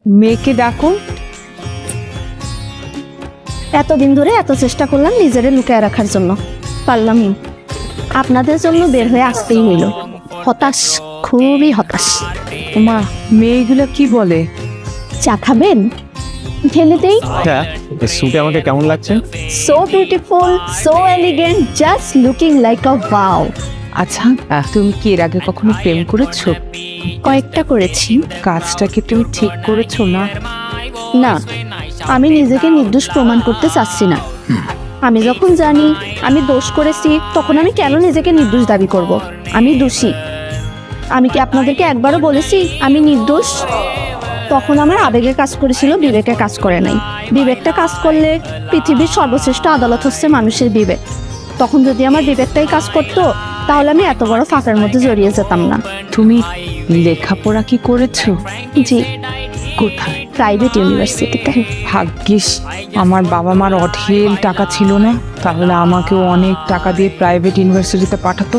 মেয়েকে ডাকো। এতদিন ধরে এত চেষ্টা করলাম নিজেরে লুকায় রাখার জন্য, পারলামই। আপনাদের জন্য বের হয়ে আসতেই হইল। হতাশ, খুবই হতাশ। মা, মেয়েগুলো কি বলে? চা খাবেন? ঢেলে দেই। হ্যাঁ, স্যুটে আমাকে কেমন লাগছে? So beautiful, so elegant, just looking like আ ওয়াও। আচ্ছা, তুমি কি এর আগে কখনো প্রেম করেছো? কয়েকটা করেছি। কাজটা কি তুমি ঠিক করেছো না? না, আমি নিজেকে নির্দোষ প্রমাণ করতে চাচ্ছি না। আমি যখন জানি আমি দোষ করেছি, তখন আমি কেন নিজেকে নির্দোষ দাবি করব? আমি দোষী। আমি কি আপনাদেরকে একবারও বলেছি আমি নির্দোষ? তখন আমার আবেগে কাজ করেছিল, বিবেকে কাজ করে নাই। বিবেকটা কাজ করলে পৃথিবীর সর্বশ্রেষ্ঠ আদালত হচ্ছে মানুষের বিবেক। তখন যদি আমার বিবেকটাই কাজ করতো, তাহলে আমি এত বড় ফাঁকের মধ্যে জড়িয়ে যেতাম না। তুমি লেখাপড়া কি করেছো? জি, কোথায়? প্রাইভেট ইউনিভার্সিটিতে। ভাগ্যিস আমার বাবা মার অঢেল টাকা ছিল না, তাহলে আমাকেও অনেক টাকা দিয়ে প্রাইভেট ইউনিভার্সিটিতে পাঠাতো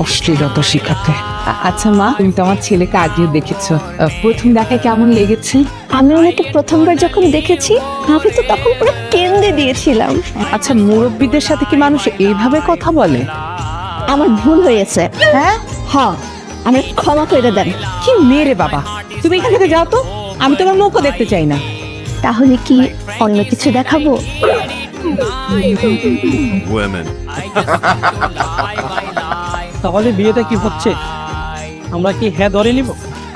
অশ্লীলতা শিখাতে। আচ্ছা মা, তুমি তো আমার ছেলেকে আগেও দেখেছো, প্রথম দেখায় কেমন লেগেছে? আমি ওনাকে প্রথমবার যখন দেখেছি, আমি তো তখন পুরো কেন্দ্রে দিয়েছিলাম। আচ্ছা, মুরব্বীদের সাথে কি মানুষ এইভাবে কথা বলে? আমার ভুল হয়েছে। হ্যাঁ, হ্যাঁ, আমার ক্ষমা করে দেন। কি মেরে বাবা, তুমি এখান থেকে যাও তো, আমি তোমার মুখও দেখতে চাই না। তাহলে কি অন্য কিছু দেখাবো? Women. তাহলে বিয়েটা কি হচ্ছে? আমরা কি হ্যাঁ ধরে নিব?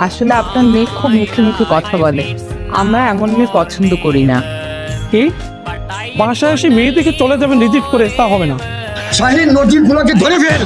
আসলে আপনার মেয়ে খুব মুখে মুখে কথা বলে, আমরা এমন মেয়ে পছন্দ করি না। কি বাসায় এসে মেয়ে থেকে চলে যাবেন রিজেক্ট করে? তা হবে না। শাহিন নজিবগুলোকে ধরে ফেল।